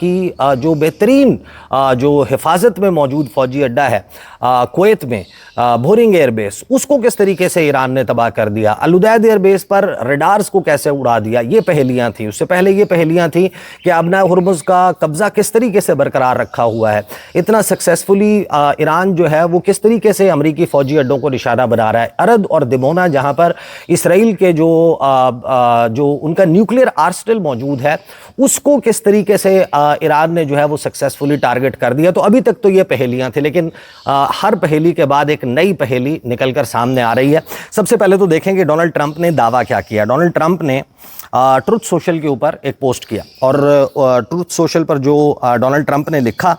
کی جو بہترین جو حفاظت میں موجود فوجی اڈہ ہے کویت میں بورنگ ایئر بیس، اس کو کس طریقے سے ایران نے تباہ کر دیا، الوداعد ایئر بیس پر ریڈارز کو کیسے اڑا دیا، یہ پہلیاں تھیں۔ اس سے پہلے یہ پہلیاں تھیں کہ آبنائے ہرمز کا قبضہ کس طریقے سے برقرار رکھا ہوا ہے، اتنا سکسیسفلی ایران جو ہے وہ کس طریقے سے امریکی فوجی اڈوں کو نشانہ بنا رہا ہے۔ ارد اور دمونا جہاں پر اسرائیل کے جو ان کا نیوکلیئر آرسنل موجود ہے، اس کو کس طریقے سے ایران نے جو ہے وہ سکسیسفلی ٹارگٹ کر دیا۔ تو ابھی تک تو یہ پہیلیاں تھیں، لیکن ہر پہیلی کے بعد ایک نئی پہیلی نکل کر سامنے آ رہی ہے۔ سب سے پہلے تو دیکھیں کہ ڈونلڈ ٹرمپ نے دعویٰ کیا کیا۔ ڈونلڈ ٹرمپ نے ٹروتھ سوشل کے اوپر ایک پوسٹ کیا، اور ٹروتھ سوشل پر جو ڈونلڈ ٹرمپ نے لکھا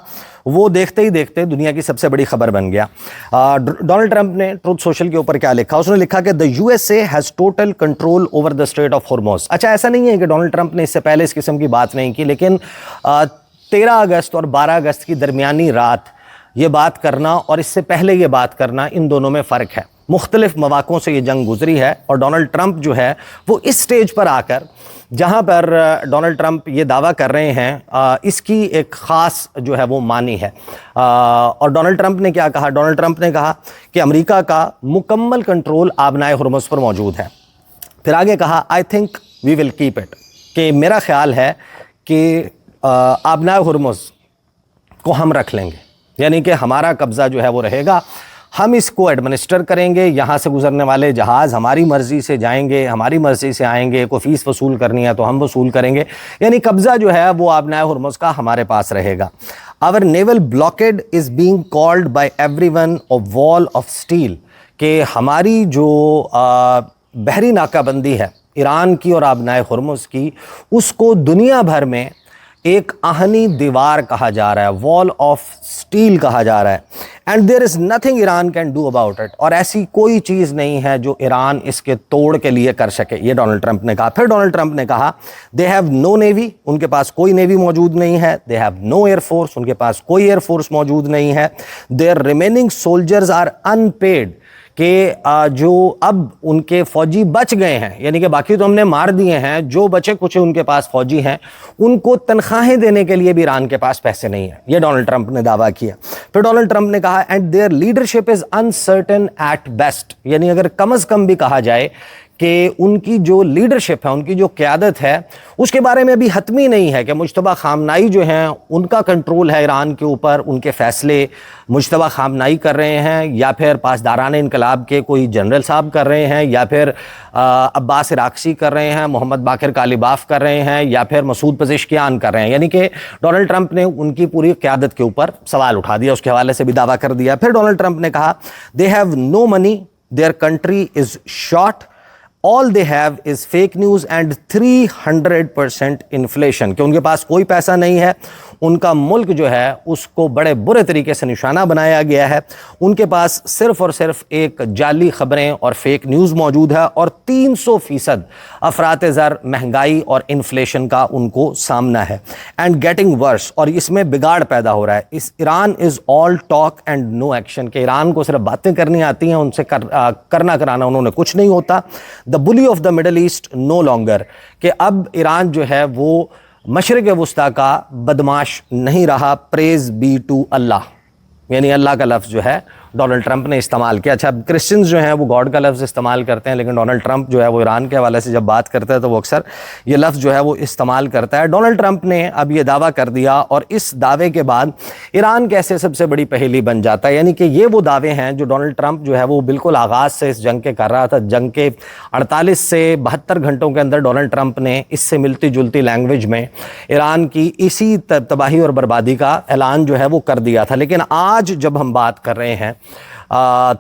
وہ دیکھتے ہی دیکھتے دنیا کی سب سے بڑی خبر بن گیا۔ ڈونلڈ ٹرمپ نے ٹروتھ سوشل کے اوپر کیا لکھا؟ اس نے لکھا کہ the USA has total control over the Strait of Hormuz۔ اچھا، ایسا نہیں ہے کہ ڈونلڈ ٹرمپ نے اس سے پہلے اس قسم کی بات نہیں کی، لیکن 13 اگست اور 12 اگست کی درمیانی رات یہ بات کرنا اور اس سے پہلے یہ بات کرنا، ان دونوں میں فرق ہے۔ مختلف مواقعوں سے یہ جنگ گزری ہے، اور ڈونلڈ ٹرمپ جو ہے وہ اس سٹیج پر آ کر، جہاں پر ڈونلڈ ٹرمپ یہ دعویٰ کر رہے ہیں، اس کی ایک خاص جو ہے وہ معنی ہے۔ اور ڈونلڈ ٹرمپ نے کیا کہا؟ ڈونلڈ ٹرمپ نے کہا کہ امریکہ کا مکمل کنٹرول آبنائے ہرمز پر موجود ہے۔ پھر آگے کہا I think we will keep it، کہ میرا خیال ہے کہ آبنائے ہرمز کو ہم رکھ لیں گے، یعنی کہ ہمارا قبضہ جو ہے وہ رہے گا، ہم اس کو ایڈمنسٹر کریں گے، یہاں سے گزرنے والے جہاز ہماری مرضی سے جائیں گے، ہماری مرضی سے آئیں گے، کوئی فیس وصول کرنی ہے تو ہم وصول کریں گے، یعنی قبضہ جو ہے وہ آبنائے ہرمز کا ہمارے پاس رہے گا۔ Our naval blockade is being called by everyone a wall of steel، کہ ہماری جو بحری ناکہ بندی ہے ایران کی اور آبنائے ہرمز کی، اس کو دنیا بھر میں ایک آہنی دیوار کہا جا رہا ہے، وال آف سٹیل کہا جا رہا ہے، and there is nothing Iran can do about it, اور ایسی کوئی چیز نہیں ہے جو ایران اس کے توڑ کے لیے کر سکے، یہ ڈونلڈ ٹرمپ نے کہا۔ پھر ڈونلڈ ٹرمپ نے کہا دے ہیو نو نیوی، ان کے پاس کوئی نیوی موجود نہیں ہے، they have no air force, ان کے پاس کوئی ایئر فورس موجود نہیں ہے، their remaining soldiers are unpaid, کہ جو اب ان کے فوجی بچ گئے ہیں، یعنی کہ باقی تو ہم نے مار دیے ہیں، جو بچے کچھ ان کے پاس فوجی ہیں ان کو تنخواہیں دینے کے لیے بھی ایران کے پاس پیسے نہیں ہیں، یہ ڈونلڈ ٹرمپ نے دعویٰ کیا۔ پھر ڈونلڈ ٹرمپ نے کہا and their leadership is uncertain at best, یعنی اگر کم از کم بھی کہا جائے کہ ان کی جو لیڈرشپ ہے، ان کی جو قیادت ہے، اس کے بارے میں ابھی حتمی نہیں ہے کہ مجتبیٰ خامنائی جو ہیں ان کا کنٹرول ہے ایران کے اوپر، ان کے فیصلے مجتبیٰ خامنائی کر رہے ہیں، یا پھر پاسداران انقلاب کے کوئی جنرل صاحب کر رہے ہیں، یا پھر عباس عراقچی کر رہے ہیں، محمد باقر کالیباف کر رہے ہیں، یا پھر مسعود پزشکیان کر رہے ہیں، یعنی کہ ڈونلڈ ٹرمپ نے ان کی پوری قیادت کے اوپر سوال اٹھا دیا، اس کے حوالے سے بھی دعویٰ کر دیا۔ پھر ڈونلڈ ٹرمپ نے کہا they have no money, their country is short, all they have is fake news and 300% inflation، کہ ان کے پاس کوئی پیسہ نہیں ہے، ان کا ملک جو ہے اس کو بڑے برے طریقے سے نشانہ بنایا گیا ہے، ان کے پاس صرف اور صرف ایک جعلی خبریں اور فیک نیوز موجود ہے، اور 300% افراط زر، مہنگائی اور انفلیشن کا ان کو سامنا ہے، اینڈ گیٹنگ ورس، اور اس میں بگاڑ پیدا ہو رہا ہے۔ اس Iran is all talk and no action, کہ ایران کو صرف باتیں کرنی آتی ہیں، ان سے کرنا کرانا انہوں نے کچھ نہیں ہوتا۔ The bully of the middle east no longer, کہ اب ایران جو ہے وہ مشرق وسطیٰ کا بدماش نہیں رہا، پریز بی ٹو اللہ، یعنی اللہ کا لفظ جو ہے ڈونلڈ ٹرمپ نے استعمال کیا۔ اچھا، کرسچنز جو ہیں وہ گاڈ کا لفظ استعمال کرتے ہیں، لیکن ڈونلڈ ٹرمپ جو ہے وہ ایران کے حوالے سے جب بات کرتا ہے تو وہ اکثر یہ لفظ جو ہے وہ استعمال کرتا ہے۔ ڈونلڈ ٹرمپ نے اب یہ دعویٰ کر دیا، اور اس دعوے کے بعد ایران کیسے سب سے بڑی پہیلی بن جاتا ہے، یعنی کہ یہ وہ دعوے ہیں جو ڈونلڈ ٹرمپ جو ہے وہ بالکل آغاز سے اس جنگ کے کر رہا تھا۔ جنگ کے 48 سے 72 گھنٹوں کے اندر ڈونلڈ ٹرمپ نے اس سے ملتی جلتی لینگویج میں ایران کی اسی تباہی اور بربادی کا اعلان جو ہے وہ کر دیا تھا۔ لیکن آج جب ہم بات کر رہے ہیں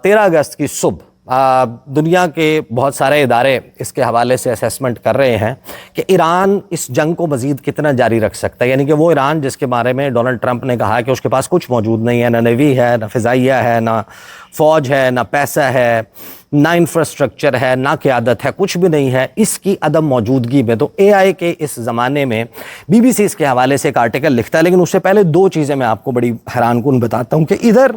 13 اگست کی صبح، دنیا کے بہت سارے ادارے اس کے حوالے سے اسیسمنٹ کر رہے ہیں کہ ایران اس جنگ کو مزید کتنا جاری رکھ سکتا ہے، یعنی کہ وہ ایران جس کے بارے میں ڈونلڈ ٹرمپ نے کہا کہ اس کے پاس کچھ موجود نہیں ہے، نہ نیوی ہے، نہ فضائیہ ہے، نہ فوج ہے، نہ پیسہ ہے، نہ انفراسٹرکچر ہے، نہ قیادت ہے، کچھ بھی نہیں ہے، اس کی عدم موجودگی میں تو اے آئی کے اس زمانے میں بی بی سی اس کے حوالے سے ایک آرٹیکل لکھتا ہے۔ لیکن اس سے پہلے دو چیزیں میں آپ کو بڑی حیران کن بتاتا ہوں کہ ادھر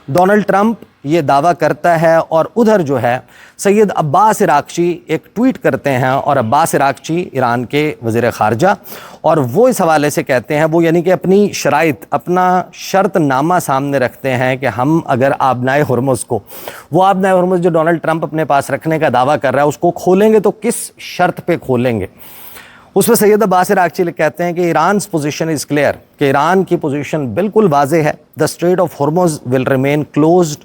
ڈونلڈ ٹرمپ یہ دعویٰ کرتا ہے اور ادھر جو ہے سید عباس عراقچی ایک ٹویٹ کرتے ہیں، اور عباس عراقچی ایران کے وزیر خارجہ، اور وہ اس حوالے سے کہتے ہیں، وہ یعنی کہ اپنی شرائط، اپنا شرط نامہ سامنے رکھتے ہیں کہ ہم اگر آبنائے ہرمز کو، وہ آبنائے ہرمز جو ڈونلڈ ٹرمپ اپنے پاس رکھنے کا دعویٰ کر رہا ہے، اس کو کھولیں گے تو کس شرط پہ کھولیں گے۔ اس میں سید عباس عراقچی کہتے ہیں کہ ایران's position is clear، کہ ایران کی پوزیشن بالکل واضح ہے، the Strait of Hormuz will remain closed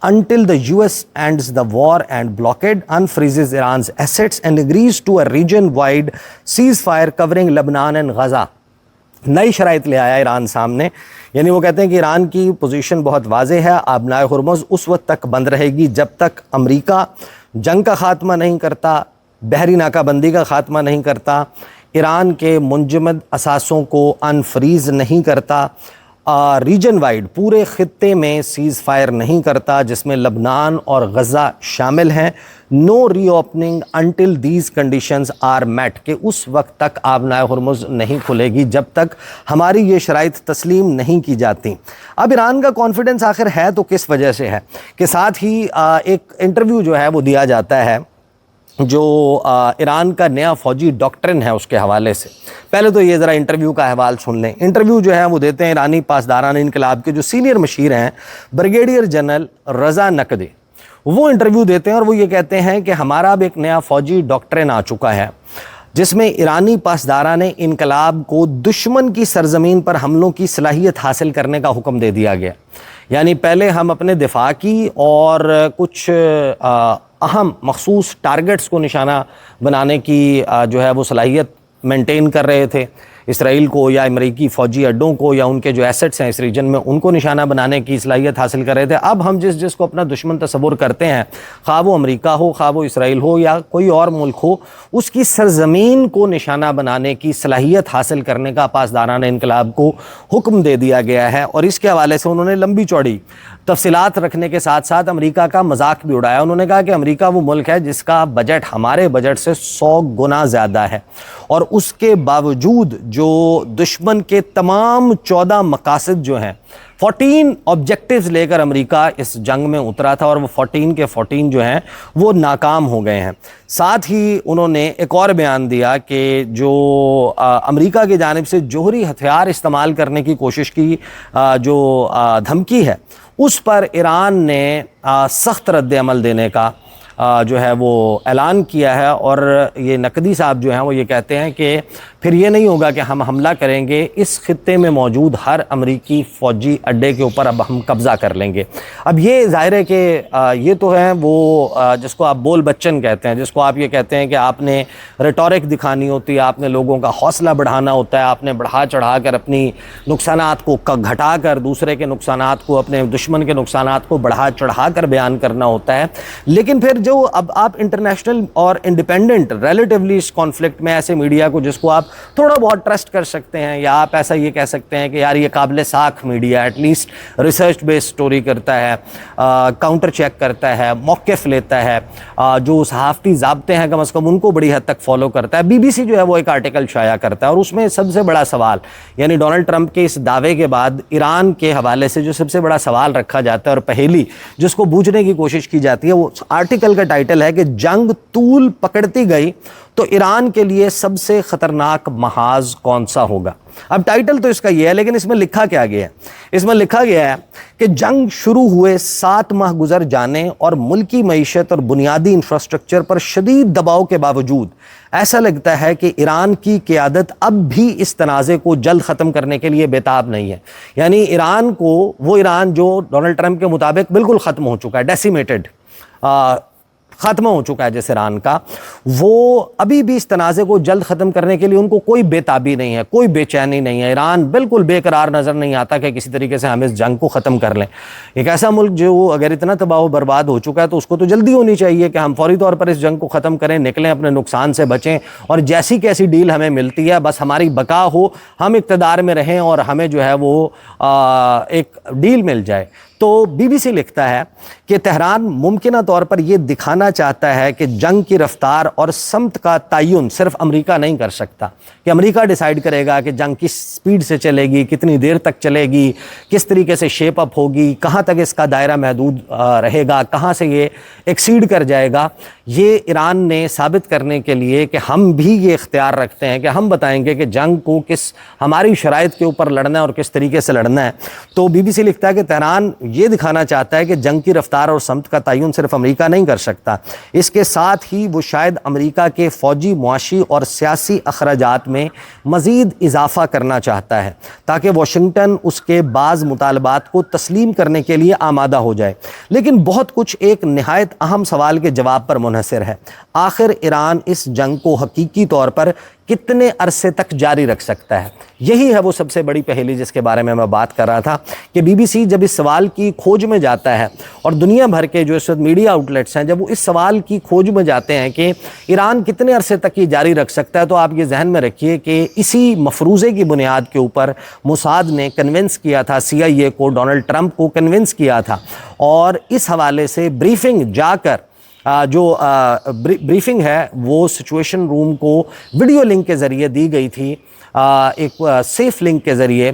until the US ends the war and blockade, unfreezes Iran's assets and agrees to a region-wide ceasefire covering Lebanon and Gaza۔ نئی شرائط لے آیا ایران سامنے، یعنی وہ کہتے ہیں کہ ایران کی پوزیشن بہت واضح ہے، آبنائے ہرمز اس وقت تک بند رہے گی جب تک امریکہ جنگ کا خاتمہ نہیں کرتا، بحری ناکہ بندی کا خاتمہ نہیں کرتا، ایران کے منجمد اثاثوں کو انفریز نہیں کرتا، ریجن وائڈ پورے خطے میں سیز فائر نہیں کرتا جس میں لبنان اور غزہ شامل ہیں، no reopening until these conditions are met, کہ اس وقت تک آبنائے ہرمز نہیں کھلے گی جب تک ہماری یہ شرائط تسلیم نہیں کی جاتی۔ اب ایران کا کانفیڈنس آخر ہے تو کس وجہ سے ہے کہ ساتھ ہی ایک انٹرویو جو ہے وہ دیا جاتا ہے جو ایران کا نیا فوجی ڈاکٹرن ہے اس کے حوالے سے۔ پہلے تو یہ ذرا انٹرویو کا احوال سن لیں۔ انٹرویو جو ہے وہ دیتے ہیں ایرانی پاسداران انقلاب کے جو سینئر مشیر ہیں، بریگیڈیئر جنرل رضا نقدی، وہ انٹرویو دیتے ہیں اور وہ یہ کہتے ہیں کہ ہمارا اب ایک نیا فوجی ڈاکٹرن آ چکا ہے جس میں ایرانی پاسداران انقلاب کو دشمن کی سرزمین پر حملوں کی صلاحیت حاصل کرنے کا حکم دے دیا گیا۔ یعنی پہلے ہم اپنے دفاع کی اور کچھ اہم مخصوص ٹارگٹس کو نشانہ بنانے کی جو ہے وہ صلاحیت مینٹین کر رہے تھے، اسرائیل کو یا امریکی فوجی اڈوں کو یا ان کے جو ایسٹس ہیں اس ریجن میں ان کو نشانہ بنانے کی صلاحیت حاصل کر رہے تھے۔ اب ہم جس کو اپنا دشمن تصور کرتے ہیں، خواہ وہ امریکہ ہو، خواہ وہ اسرائیل ہو یا کوئی اور ملک ہو، اس کی سرزمین کو نشانہ بنانے کی صلاحیت حاصل کرنے کا پاسداران انقلاب کو حکم دے دیا گیا ہے۔ اور اس کے حوالے سے انہوں نے لمبی چوڑی تفصیلات رکھنے کے ساتھ ساتھ امریکہ کا مذاق بھی اڑایا۔ انہوں نے کہا کہ امریکہ وہ ملک ہے جس کا بجٹ ہمارے بجٹ سے 100 گنا زیادہ ہے، اور اس کے باوجود جو دشمن کے تمام 14 مقاصد جو ہیں، 14 آبجیکٹیوز لے کر امریکہ اس جنگ میں اترا تھا، اور وہ 14 کے 14 جو ہیں وہ ناکام ہو گئے ہیں۔ ساتھ ہی انہوں نے ایک اور بیان دیا کہ جو امریکہ کی جانب سے جوہری ہتھیار استعمال کرنے کی کوشش کی جو دھمکی ہے، اس پر ایران نے سخت رد عمل دینے کا جو ہے وہ اعلان کیا ہے۔ اور یہ نقدی صاحب جو ہیں وہ یہ کہتے ہیں کہ پھر یہ نہیں ہوگا کہ ہم حملہ کریں گے، اس خطے میں موجود ہر امریکی فوجی اڈے کے اوپر اب ہم قبضہ کر لیں گے۔ اب یہ ظاہر ہے کہ یہ تو ہے وہ جس کو آپ بول بچن کہتے ہیں، جس کو آپ یہ کہتے ہیں کہ آپ نے ریٹورک دکھانی ہوتی ہے، آپ نے لوگوں کا حوصلہ بڑھانا ہوتا ہے، آپ نے بڑھا چڑھا کر اپنی نقصانات کو گھٹا کر دوسرے کے نقصانات کو، اپنے دشمن کے نقصانات کو بڑھا چڑھا کر بیان کرنا ہوتا ہے۔ لیکن پھر جو اب آپ انٹرنیشنل اور انڈیپینڈنٹ ریلیٹیولی اس کانفلکٹ میں ایسے میڈیا کو جس کو آپ تھوڑا بہت ٹرسٹ کر سکتے ہیں، یا آپ ایسا یہ کہہ سکتے ہیں کہ یار یہ قابل ساکھ media, at least research base story کرتا ہے، کاؤنٹر چیک کرتا ہے، موقف لیتا ہے، جو صحافتی ضابطے ہیں کم از کم ان کو بڑی حد تک فالو کرتا ہے۔ بی بی سی جو ہے وہ ایک آرٹیکل شائع کرتا ہے، اور اس میں سب سے بڑا سوال، یعنی ڈونلڈ ٹرمپ کے اس دعوے کے بعد ایران کے حوالے سے جو سب سے بڑا سوال رکھا جاتا ہے اور پہیلی جس کو بوجھنے کی کوشش کی جاتی ہے، وہ آرٹیکل کا ٹائٹل ہے کہ جنگ طول پکڑتی گئی تو ایران کے لیے سب سے خطرناک محاذ کون سا ہوگا۔ اب ٹائٹل تو اس کا یہ ہے، لیکن اس میں لکھا کیا گیا ہے؟ اس میں لکھا گیا ہے کہ جنگ شروع ہوئے 7 ماہ گزر جانے اور ملکی معیشت اور بنیادی انفراسٹرکچر پر شدید دباؤ کے باوجود ایسا لگتا ہے کہ ایران کی قیادت اب بھی اس تنازع کو جلد ختم کرنے کے لیے بےتاب نہیں ہے۔ یعنی ایران کو، وہ ایران جو ڈونلڈ ٹرمپ کے مطابق بالکل ختم ہو چکا ہے، ڈیسیمیٹڈ، ختم ہو چکا ہے جس ایران کا، وہ ابھی بھی اس تنازع کو جلد ختم کرنے کے لیے ان کو کوئی بےتابی نہیں ہے، کوئی بے چینی نہیں ہے۔ ایران بالکل بے قرار نظر نہیں آتا کہ کسی طریقے سے ہم اس جنگ کو ختم کر لیں۔ ایک ایسا ملک جو اگر اتنا تباہ و برباد ہو چکا ہے تو اس کو تو جلدی ہونی چاہیے کہ ہم فوری طور پر اس جنگ کو ختم کریں، نکلیں، اپنے نقصان سے بچیں، اور جیسی کیسی ڈیل ہمیں ملتی ہے بس ہماری بقا ہو، ہم اقتدار میں رہیں اور ہمیں جو ہے وہ ایک ڈیل مل جائے۔ تو بی بی سی لکھتا ہے کہ تہران ممکنہ طور پر یہ دکھانا چاہتا ہے کہ جنگ کی رفتار اور سمت کا تعین صرف امریکہ نہیں کر سکتا، کہ امریکہ ڈیسائیڈ کرے گا کہ جنگ کس سپیڈ سے چلے گی, کتنی دیر تک چلے گی, کس طریقے سے شیپ اپ ہوگی, کہاں تک اس کا دائرہ محدود رہے گا, کہاں سے یہ ایکسیڈ کر جائے گا. یہ ایران نے ثابت کرنے کے لیے کہ ہم بھی یہ اختیار رکھتے ہیں کہ ہم بتائیں گے کہ جنگ کو کس ہماری شرائط کے اوپر لڑنا ہے اور کس طریقے سے لڑنا ہے. تو بی بی سی لکھتا ہے کہ تہران یہ دکھانا چاہتا ہے کہ جنگ کی رفتار اور سمت کا تعین صرف امریکہ نہیں کر سکتا, اس کے ساتھ ہی وہ شاید امریکہ کے فوجی, معاشی اور سیاسی اخراجات میں مزید اضافہ کرنا چاہتا ہے تاکہ واشنگٹن اس کے بعض مطالبات کو تسلیم کرنے کے لیے آمادہ ہو جائے. لیکن بہت کچھ ایک نہایت اہم سوال کے جواب پر منحصر ہے. آخر ایران اس جنگ کو حقیقی طور پر کتنے عرصے تک جاری رکھ سکتا ہے؟ یہی ہے وہ سب سے بڑی پہیلی جس کے بارے میں بات کر رہا تھا کہ بی بی سی جب اس سوال کی کھوج میں جاتا ہے اور دنیا بھر کے جو اس وقت میڈیا آؤٹلیٹس ہیں جب وہ اس سوال کی کھوج میں جاتے ہیں کہ ایران کتنے عرصے تک یہ جاری رکھ سکتا ہے, تو آپ یہ ذہن میں رکھیے کہ اسی مفروضے کی بنیاد کے اوپر موساد نے کنونس کیا تھا CIA کو, ڈونلڈ ٹرمپ کو کنونس کیا تھا, اور اس حوالے سے بریفنگ جا کر جو بریفنگ ہے وہ سچویشن روم کو ویڈیو لنک کے ذریعے دی گئی تھی, ایک سیف لنک کے ذریعے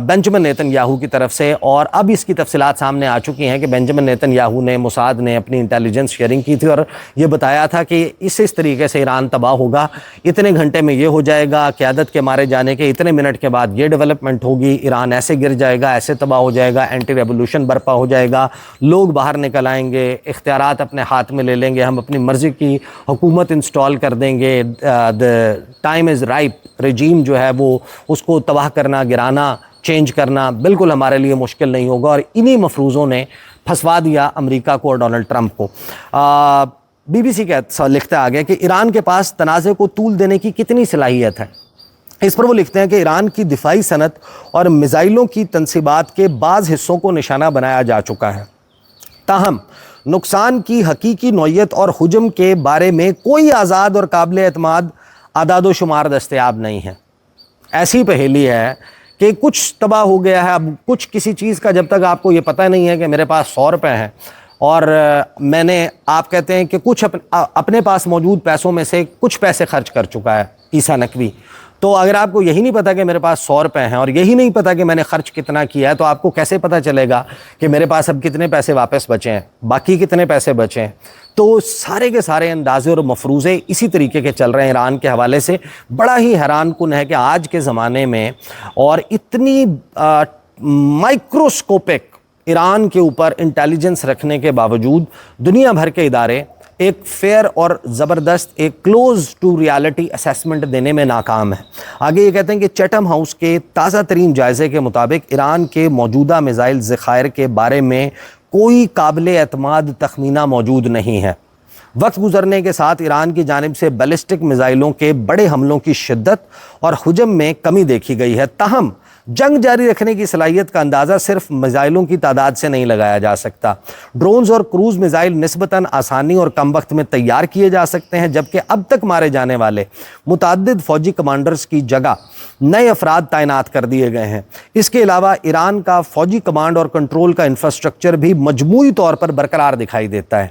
بنجمن نیتن یاہو کی طرف سے. اور اب اس کی تفصیلات سامنے آ چکی ہیں کہ بنجمن نیتن یاہو نے, موساد نے اپنی انٹیلیجنس شیئرنگ کی تھی اور یہ بتایا تھا کہ اس طریقے سے ایران تباہ ہوگا, اتنے گھنٹے میں یہ ہو جائے گا, قیادت کے مارے جانے کے اتنے منٹ کے بعد یہ ڈیولپمنٹ ہوگی, ایران ایسے گر جائے گا, ایسے تباہ ہو جائے گا, اینٹی ریولوشن برپا ہو جائے گا, لوگ باہر نکل آئیں گے, اختیارات اپنے ہاتھ میں لے لیں گے, ہم اپنی مرضی کی حکومت انسٹال کر دیں گے, ٹائم از رائپ, رجیم جو ہے وہ اس کو تباہ کرنا, گرانا, چینج کرنا بالکل ہمارے لیے مشکل نہیں ہوگا. اور انہی مفروضوں نے پھنسوا دیا امریکہ کو اور ڈونلڈ ٹرمپ کو. بی بی سی لکھتا ہے آگے کہ ایران کے پاس تنازع کو طول دینے کی کتنی صلاحیت ہے. اس پر وہ لکھتے ہیں کہ ایران کی دفاعی صنعت اور میزائلوں کی تنصیبات کے بعض حصوں کو نشانہ بنایا جا چکا ہے, تاہم نقصان کی حقیقی نوعیت اور حجم کے بارے میں کوئی آزاد اور قابل اعتماد اعداد و شمار دستیاب نہیں ہے. ایسی پہیلی ہے کہ کچھ تباہ ہو گیا ہے, اب کچھ کسی چیز کا جب تک آپ کو یہ پتہ نہیں ہے کہ میرے پاس 100 روپے ہیں اور میں نے, آپ کہتے ہیں کہ کچھ اپنے پاس موجود پیسوں میں سے کچھ پیسے خرچ کر چکا ہے عیسیٰ نقوی, تو اگر آپ کو یہی نہیں پتا کہ میرے پاس 100 روپے ہیں اور یہی نہیں پتا کہ میں نے خرچ کتنا کیا ہے, تو آپ کو کیسے پتا چلے گا کہ میرے پاس اب کتنے پیسے واپس بچے ہیں, باقی کتنے پیسے بچے ہیں. تو سارے کے سارے اندازے اور مفروضے اسی طریقے کے چل رہے ہیں ایران کے حوالے سے. بڑا ہی حیران کن ہے کہ آج کے زمانے میں اور اتنی مائکروسکوپک ایران کے اوپر انٹیلیجنس رکھنے کے باوجود دنیا بھر کے ادارے ایک فیئر اور زبردست ایک کلوز ٹو ریالٹی اسیسمنٹ دینے میں ناکام ہے. آگے یہ کہتے ہیں کہ چیٹم ہاؤس کے تازہ ترین جائزے کے مطابق ایران کے موجودہ میزائل ذخائر کے بارے میں کوئی قابل اعتماد تخمینہ موجود نہیں ہے. وقت گزرنے کے ساتھ ایران کی جانب سے بیلسٹک میزائلوں کے بڑے حملوں کی شدت اور حجم میں کمی دیکھی گئی ہے, تاہم جنگ جاری رکھنے کی صلاحیت کا اندازہ صرف میزائلوں کی تعداد سے نہیں لگایا جا سکتا. ڈرونز اور کروز میزائل نسبتاً آسانی اور کم وقت میں تیار کیے جا سکتے ہیں, جبکہ اب تک مارے جانے والے متعدد فوجی کمانڈرز کی جگہ نئے افراد تعینات کر دیے گئے ہیں. اس کے علاوہ ایران کا فوجی کمانڈ اور کنٹرول کا انفراسٹرکچر بھی مجموعی طور پر برقرار دکھائی دیتا ہے.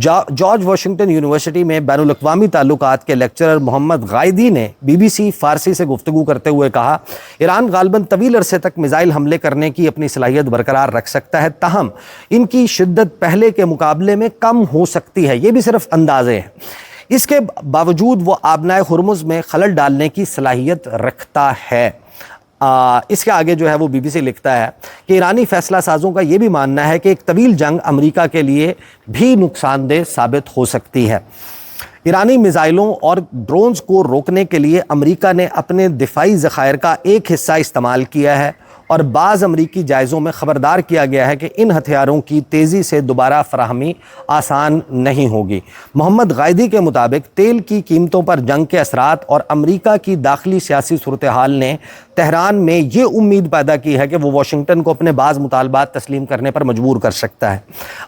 جارج واشنگٹن یونیورسٹی میں بین الاقوامی تعلقات کے لیکچرر محمد غائدی نے BBC فارسی سے گفتگو کرتے ہوئے کہا, ایران غالباً طویل عرصے تک میزائل حملے کرنے کی اپنی صلاحیت برقرار رکھ سکتا ہے, تاہم ان کی شدت پہلے کے مقابلے میں کم ہو سکتی ہے. یہ بھی صرف اندازے ہیں. اس کے باوجود وہ آبنائے ہرمز میں خلل ڈالنے کی صلاحیت رکھتا ہے. اس کے آگے جو ہے وہ BBC لکھتا ہے کہ ایرانی فیصلہ سازوں کا یہ بھی ماننا ہے کہ ایک طویل جنگ امریکہ کے لیے بھی نقصان دہ ثابت ہو سکتی ہے. ایرانی میزائلوں اور ڈرونز کو روکنے کے لیے امریکہ نے اپنے دفاعی ذخائر کا ایک حصہ استعمال کیا ہے اور بعض امریکی جائزوں میں خبردار کیا گیا ہے کہ ان ہتھیاروں کی تیزی سے دوبارہ فراہمی آسان نہیں ہوگی. محمد غائدی کے مطابق تیل کی قیمتوں پر جنگ کے اثرات اور امریکہ کی داخلی سیاسی صورتحال نے تہران میں یہ امید پیدا کی ہے کہ وہ واشنگٹن کو اپنے بعض مطالبات تسلیم کرنے پر مجبور کر سکتا ہے.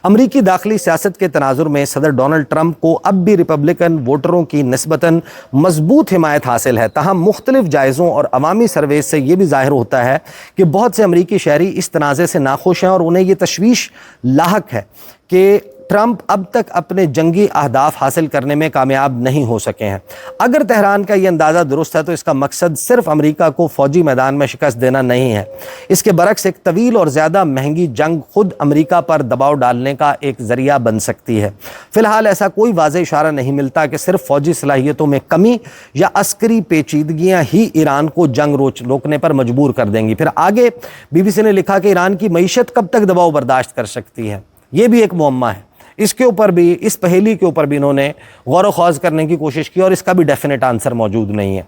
امریکی داخلی سیاست کے تناظر میں صدر ڈونلڈ ٹرمپ کو اب بھی ریپبلکن ووٹروں کی نسبتاً مضبوط حمایت حاصل ہے, تاہم مختلف جائزوں اور عوامی سرویز سے یہ بھی ظاہر ہوتا ہے کہ بہت سے امریکی شہری اس تنازع سے ناخوش ہیں اور انہیں یہ تشویش لاحق ہے کہ ٹرمپ اب تک اپنے جنگی اہداف حاصل کرنے میں کامیاب نہیں ہو سکے ہیں۔ اگر تہران کا یہ اندازہ درست ہے تو اس کا مقصد صرف امریکہ کو فوجی میدان میں شکست دینا نہیں ہے، اس کے برعکس ایک طویل اور زیادہ مہنگی جنگ خود امریکہ پر دباؤ ڈالنے کا ایک ذریعہ بن سکتی ہے۔ فی الحال ایسا کوئی واضح اشارہ نہیں ملتا کہ صرف فوجی صلاحیتوں میں کمی یا عسکری پیچیدگیاں ہی ایران کو جنگ روکنے پر مجبور کر دیں گی۔ پھر آگے بی بی سی نے لکھا کہ ایران کی معیشت کب تک دباؤ برداشت کر سکتی ہے، یہ بھی ایک معمہ ہے۔ اس کے اوپر بھی، اس پہیلی کے اوپر بھی انہوں نے غور و خوض کرنے کی کوشش کی اور اس کا بھی ڈیفینیٹ آنسر موجود نہیں ہے۔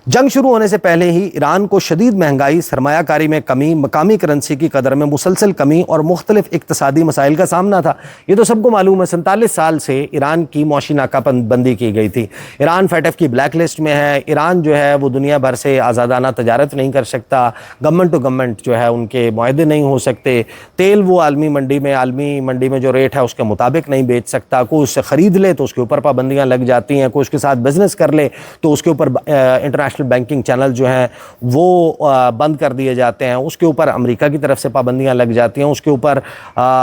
جنگ شروع ہونے سے پہلے ہی ایران کو شدید مہنگائی، سرمایہ کاری میں کمی، مقامی کرنسی کی قدر میں مسلسل کمی اور مختلف اقتصادی مسائل کا سامنا تھا۔ یہ تو سب کو معلوم ہے، 47 سال سے ایران کی معاشی ناکہ بندی کی گئی تھی۔ ایران فیٹف کی بلیک لسٹ میں ہے۔ ایران جو ہے وہ دنیا بھر سے آزادانہ تجارت نہیں کر سکتا، گورنمنٹ ٹو گورنمنٹ جو ہے ان کے معاہدے نہیں ہو سکتے، تیل وہ عالمی منڈی میں جو ریٹ ہے اس کے مطابق نہیں بیچ سکتا، کوئی اس سے خرید لے تو اس کے اوپر پابندیاں لگ جاتی ہیں، کوئی اس کے ساتھ بزنس کر لے تو اس کے اوپر انٹرنیشنل بینکنگ چینل جو ہیں وہ بند کر دیے جاتے ہیں، اس کے اوپر امریکہ کی طرف سے پابندیاں لگ جاتی ہیں، اس کے اوپر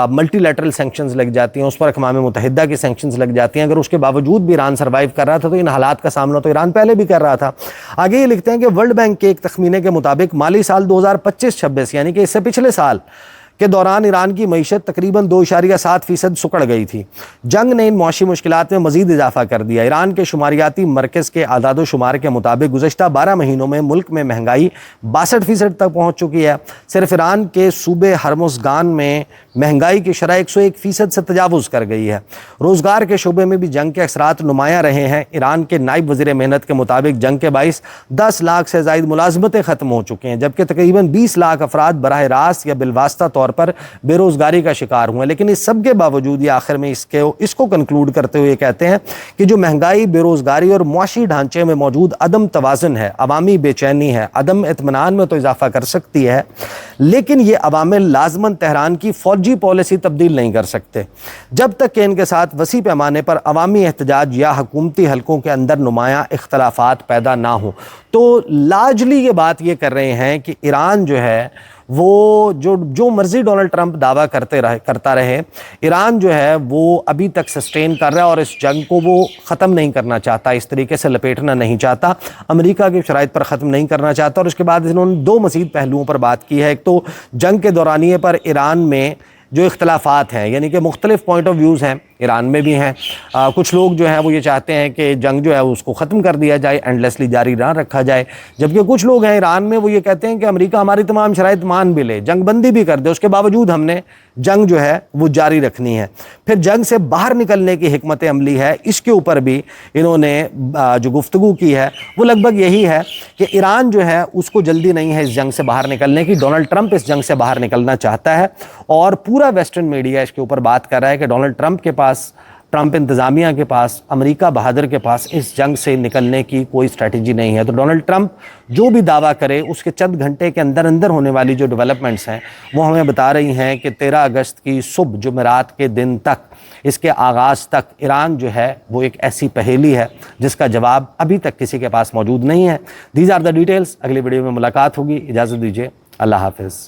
ملٹی لیٹرل سینکشنز لگ جاتی ہیں، اس پر اقوام متحدہ کی سینکشنز لگ جاتی ہیں۔ اگر اس کے باوجود بھی ایران سروائیو کر رہا تھا تو ان حالات کا سامنا تو ایران پہلے بھی کر رہا تھا۔ آگے یہ لکھتے ہیں کہ ورلڈ بینک کے ایک تخمینے کے مطابق مالی سال 2025-26 یعنی کہ اس سے پچھلے سال کے دوران ایران کی معیشت تقریباً 2.7% سکڑ گئی تھی۔ جنگ نے ان معاشی مشکلات میں مزید اضافہ کر دیا۔ ایران کے شماریاتی مرکز کے اعداد و شمار کے مطابق گزشتہ 12 مہینوں میں ملک میں مہنگائی 62% تک پہنچ چکی ہے۔ صرف ایران کے صوبے ہرمزگان میں مہنگائی کی شرح 101% سے تجاوز کر گئی ہے۔ روزگار کے شعبے میں بھی جنگ کے اثرات نمایاں رہے ہیں۔ ایران کے نائب وزیر محنت کے مطابق جنگ کے باعث 10 لاکھ سے زائد ملازمتیں ختم ہو چکی ہیں، جبکہ تقریباً 20 لاکھ افراد براہ راست یا بالواسطہ طور پر بے روزگاری کا شکار ہوئے۔ لیکن اس سب کے باوجود یہ آخر میں اس کو کنکلوڈ کرتے ہوئے کہتے ہیں کہ جو مہنگائی، بے روزگاری اور معاشی ڈھانچے میں موجود عدم توازن ہے، عوامی بے چینی ہے، عدم اطمینان میں تو اضافہ کر سکتی ہے، لیکن یہ عوامل لازماً تہران کی فوجی پالیسی تبدیل نہیں کر سکتے جب تک کہ ان کے ساتھ وسیع پیمانے پر عوامی احتجاج یا حکومتی حلقوں کے اندر نمایاں اختلافات پیدا نہ ہوں۔ تو لاجلی یہ بات یہ کر رہے ہیں کہ ایران جو ہے وہ جو مرضی ڈونلڈ ٹرمپ دعویٰ کرتا رہے، ایران جو ہے وہ ابھی تک سسٹین کر رہا ہے اور اس جنگ کو وہ ختم نہیں کرنا چاہتا، اس طریقے سے لپیٹنا نہیں چاہتا، امریکہ کی شرائط پر ختم نہیں کرنا چاہتا۔ اور اس کے بعد انہوں نے 2 مزید پہلوؤں پر بات کی ہے۔ ایک تو جنگ کے دورانیے پر ایران میں جو اختلافات ہیں، یعنی کہ مختلف پوائنٹ آف ویوز ہیں، ایران میں بھی ہیں۔ کچھ لوگ جو ہیں وہ یہ چاہتے ہیں کہ جنگ جو ہے اس کو ختم کر دیا جائے، اینڈلیسلی جاری نہ رکھا جائے، جبکہ کچھ لوگ ہیں ایران میں وہ یہ کہتے ہیں کہ امریکہ ہماری تمام شرائط مان بھی لے، جنگ بندی بھی کر دے، اس کے باوجود ہم نے جنگ جو ہے وہ جاری رکھنی ہے۔ پھر جنگ سے باہر نکلنے کی حکمت عملی ہے، اس کے اوپر بھی انہوں نے جو گفتگو کی ہے وہ لگ بھگ یہی ہے کہ ایران جو ہے اس کو جلدی نہیں ہے اس جنگ سے باہر نکلنے کی، ڈونلڈ ٹرمپ اس جنگ سے باہر نکلنا چاہتا ہے اور پورا ویسٹرن میڈیا اس کے اوپر بات کر رہا ہے کہ ڈونلڈ ٹرمپ انتظامیہ کے پاس، امریکہ بہادر کے پاس اس جنگ سے نکلنے کی کوئی اسٹریٹجی نہیں ہے۔ تو ڈونلڈ ٹرمپ جو بھی دعویٰ کرے اس کے چند گھنٹے کے اندر ہونے والی جو ڈیولپمنٹس ہیں وہ ہمیں بتا رہی ہیں کہ 13 اگست کی صبح جمعرات کے دن تک، اس کے آغاز تک ایران جو ہے وہ ایک ایسی پہیلی ہے جس کا جواب ابھی تک کسی کے پاس موجود نہیں ہے۔ These are the details. اگلی ویڈیو میں ملاقات ہوگی، اجازت دیجیے، اللہ حافظ۔